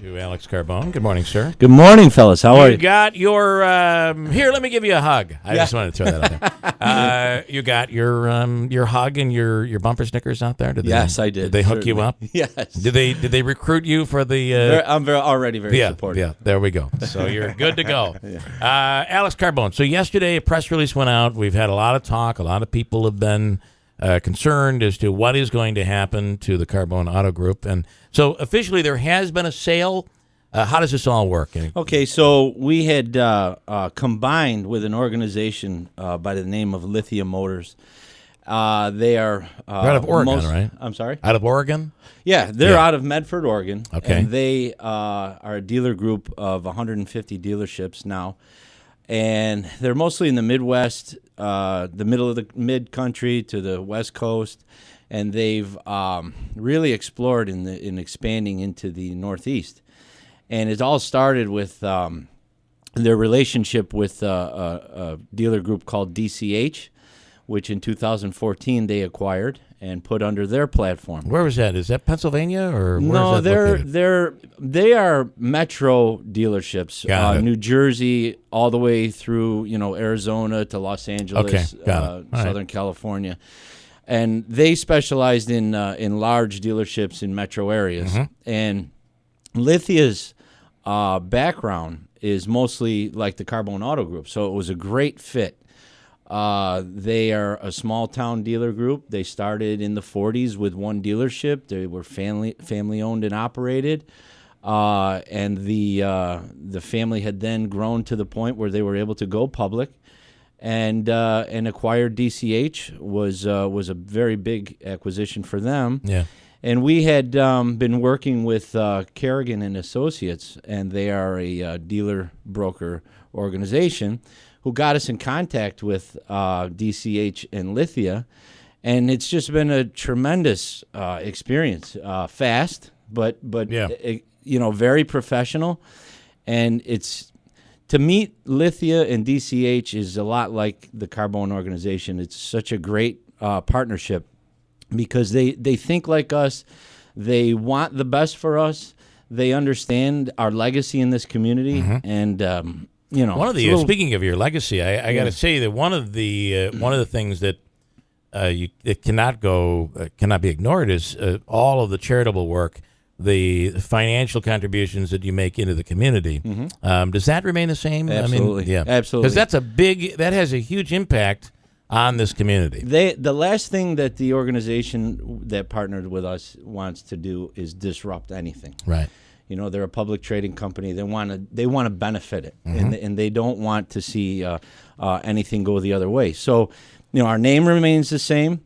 To Alex Carbone. Good morning, sir. Good morning, fellas. How are you? You got your here. Let me give you a hug. I just wanted to throw that out there. You got your hug and your bumper stickers out there. Yes, I did. Did they hook you up? Yes. Did they recruit you for the? I'm already very supportive. Yeah. There we go. So you're good to go. Alex Carbone. So yesterday a press release went out. We've had a lot of talk. A lot of people have been concerned as to what is going to happen to the Carbone Auto Group, and so officially there has been a sale. How does this all work? Okay, so we had combined with an organization by the name of Lithia Motors. They are out of Oregon, right? I'm sorry? Out of Oregon? Yeah, they're out of Medford, Oregon. Okay. And they are a dealer group of 150 dealerships now. And they're mostly in the Midwest, the middle of the mid-country to the West Coast. And they've really explored in expanding into the Northeast. And it all started with their relationship with a dealer group called DCH, which in 2014 they acquired and put under their platform. Where was that? Is that Pennsylvania or where no? Is that located? They are metro dealerships, New Jersey all the way through Arizona to Los Angeles, Southern California, and they specialized in large dealerships in metro areas. And Lithia's background is mostly like the Carbone Auto Group, so it was a great fit. They are a small town dealer group. They started in the 40s with one dealership. They were family owned and operated, and the family had then grown to the point where they were able to go public, and acquired DCH was a very big acquisition for them. Yeah. And we had been working with Kerrigan and Associates, and they are a dealer broker organization, who got us in contact with DCH and Lithia, and it's just been a tremendous experience. Fast, but very professional, and it's to meet Lithia and DCH is a lot like the Carbone organization. It's such a great partnership because they think like us, they want the best for us, they understand our legacy in this community, and one of the speaking of your legacy, I got to say that one of the things that it cannot be ignored is all of the charitable work, the financial contributions that you make into the community. Does that remain the same? Absolutely, absolutely. Because that has a huge impact on this community. The last thing that the organization that partnered with us wants to do is disrupt anything. Right. They're a public trading company. They want to benefit it, and they don't want to see anything go the other way. So, our name remains the same.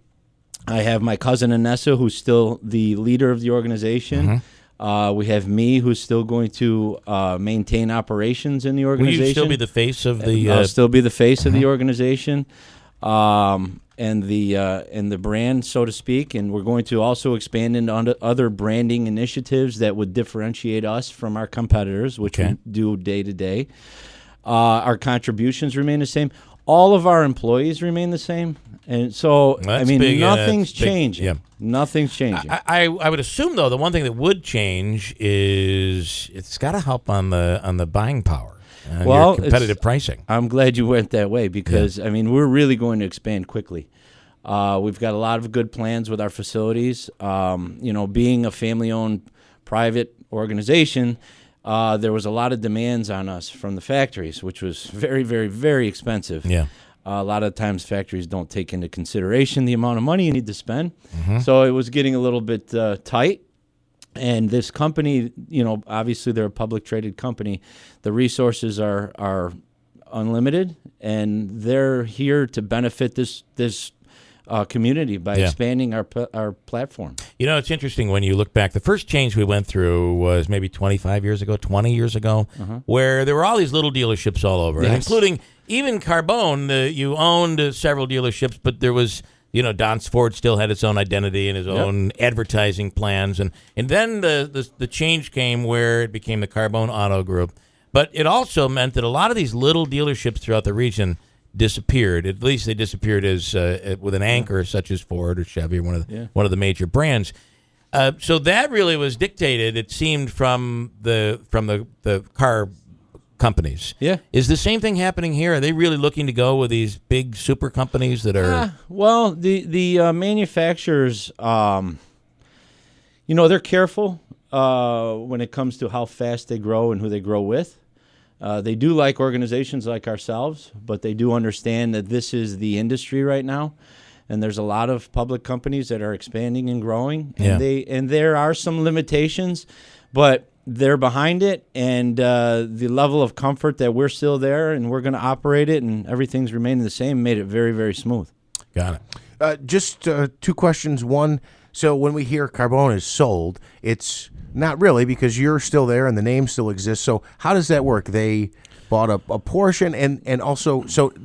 I have my cousin Anessa, who's still the leader of the organization. We have me, who's still going to maintain operations in the organization. Will you still be the face of the? I'll still be the face of the organization. And the brand, so to speak, and we're going to also expand into other branding initiatives that would differentiate us from our competitors, which we do day to day. Our contributions remain the same. All of our employees remain the same, and so nothing's changing. Yeah. Nothing's changing. I would assume though the one thing that would change is it's got to help on the buying power. Your competitive pricing. I'm glad you went that way because, we're really going to expand quickly. We've got a lot of good plans with our facilities. Being a family-owned private organization, there was a lot of demands on us from the factories, which was very, very, very expensive. Yeah. A lot of times factories don't take into consideration the amount of money you need to spend. So it was getting a little bit tight. And this company, obviously they're a public traded company. The resources are unlimited, and they're here to benefit this community by expanding our platform. It's interesting when you look back. The first change we went through was maybe 25 years ago, 20 years ago, where there were all these little dealerships all over, including even Carbone. You owned several dealerships, but there was... Don Ford still had its own identity and his own advertising plans. And then the change came where it became the Carbone Auto Group. But it also meant that a lot of these little dealerships throughout the region disappeared. At least they disappeared as with an anchor such as Ford or Chevy or one of the major brands. So that really was dictated, it seemed, from the car companies. Yeah. Is the same thing happening here? Are they really looking to go with these big super companies that are... Well, the manufacturers, they're careful when it comes to how fast they grow and who they grow with. They do like organizations like ourselves, but they do understand that this is the industry right now. And there's a lot of public companies that are expanding and growing. And and there are some limitations, but they're behind it, and the level of comfort that we're still there and we're going to operate it and everything's remaining the same made it very, very smooth. Got it. Just two questions. One, so when we hear Carbone is sold, it's not really, because you're still there and the name still exists. So how does that work? They bought a portion, and also,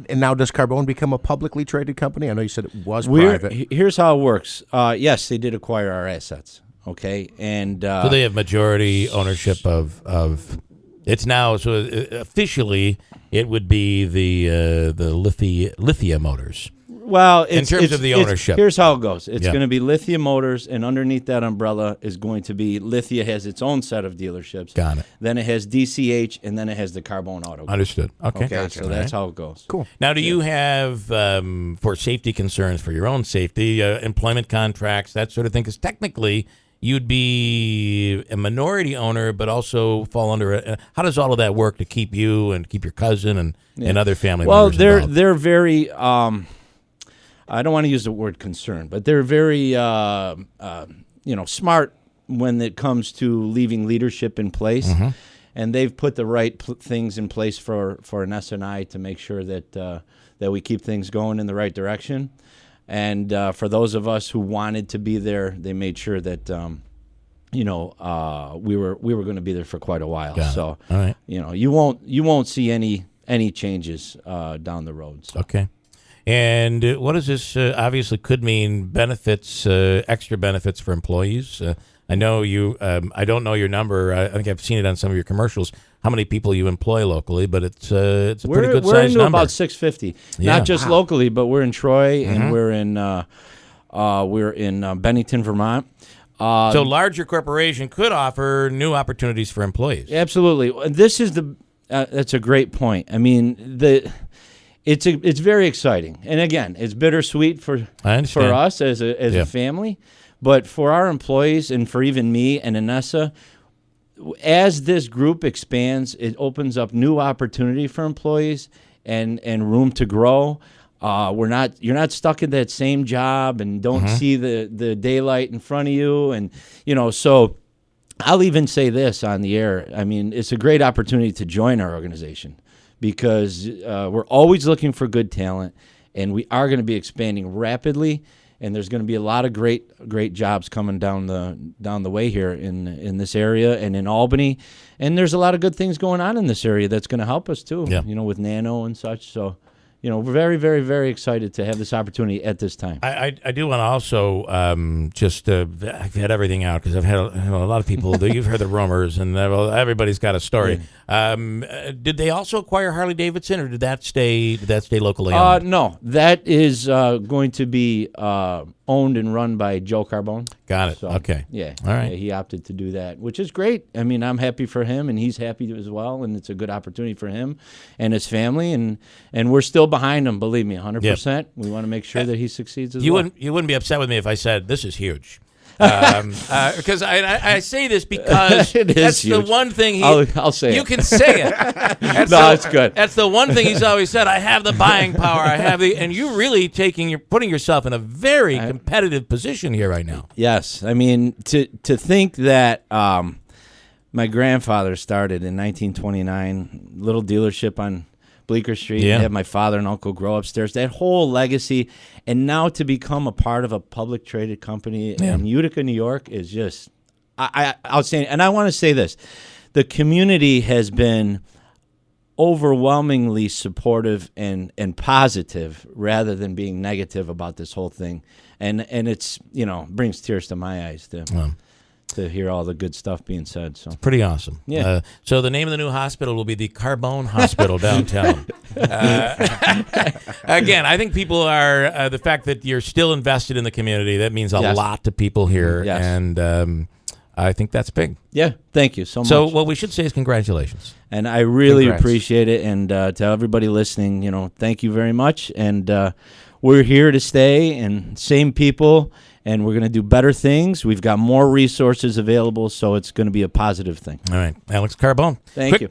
and now does Carbone become a publicly traded company? I know you said it was private. Here's how it works. Yes, they did acquire our assets. Okay, and so they have majority ownership of it's now, so officially it would be the Lithia Motors. Well, in terms of the ownership, here's how it goes. It's going to be Lithia Motors, and underneath that umbrella is going to be Lithia has its own set of dealerships. Got it. Then it has DCH, and then it has the Carbone Auto Group. Understood. Okay. Gotcha. So that's how it goes. Cool. Now, do you have, for safety concerns, for your own safety, employment contracts, that sort of thing? Because technically, you'd be a minority owner, but also fall under how does all of that work to keep you and keep your cousin and other family members involved? Well, they're very. I don't want to use the word concern, but they're very smart when it comes to leaving leadership in place, and they've put the right things in place for an S&I to make sure that we keep things going in the right direction. And for those of us who wanted to be there, they made sure that we were going to be there for quite a while. So, all right. You won't see any changes down the road. So. Okay. And what does this obviously could mean? Benefits, extra benefits for employees. I know you. I don't know your number. I think I've seen it on some of your commercials. How many people you employ locally? But it's a pretty good size number. We're into about 650. Yeah. Not just locally, but we're in Troy and we're in Bennington, Vermont. So larger corporation could offer new opportunities for employees. Absolutely. This is that's a great point. I mean It's very exciting, and again, it's bittersweet for us as a family, but for our employees and for even me and Anessa, as this group expands, it opens up new opportunity for employees and room to grow. You're not stuck in that same job and don't see the daylight in front of you, and so. I'll even say this on the air. I mean, it's a great opportunity to join our organization, because we're always looking for good talent, and we are going to be expanding rapidly, and there's going to be a lot of great jobs coming down the way here in this area and in Albany, and there's a lot of good things going on in this area that's going to help us too. Yeah. With Nano and such. So. We're very, very, very excited to have this opportunity at this time. I do want to also I've had everything out because I've had a lot of people. You've heard the rumors, and everybody's got a story. Yeah. Did they also acquire Harley Davidson, or did that stay locally owned? No, that is going to be owned and run by Joe Carbone. Got it. So, okay. Yeah. All right. Yeah, he opted to do that, which is great. I mean, I'm happy for him, and he's happy as well, and it's a good opportunity for him and his family, and we're still behind him, believe me, 100%. Yep. We want to make sure that he succeeds as well. You wouldn't be upset with me if I said this is huge. Because I say this because that's huge. The one thing I'll say you can say it. It's good. That's the one thing he's always said. I have the buying power. And you're really putting yourself in a very competitive position here right now. Yes, I mean to think that my grandfather started in 1929, little dealership on Bleecker Street. Yeah. I had my father and uncle grow upstairs. That whole legacy, and now to become a part of a public traded company in Utica, New York, is just outstanding. And I want to say this: the community has been overwhelmingly supportive and positive, rather than being negative about this whole thing. And it's brings tears to my eyes to hear all the good stuff being said. So pretty awesome. Yeah. So the name of the new hospital will be the Carbone Hospital downtown. Again, I think people are the fact that you're still invested in the community. That means a lot to people here, and I think that's big. Yeah, thank you so much. So what we should say is congratulations. And I really appreciate it. And to everybody listening, thank you very much. And we're here to stay, and same people, and we're going to do better things. We've got more resources available, so it's going to be a positive thing. All right. Alex Carbone. Thank you.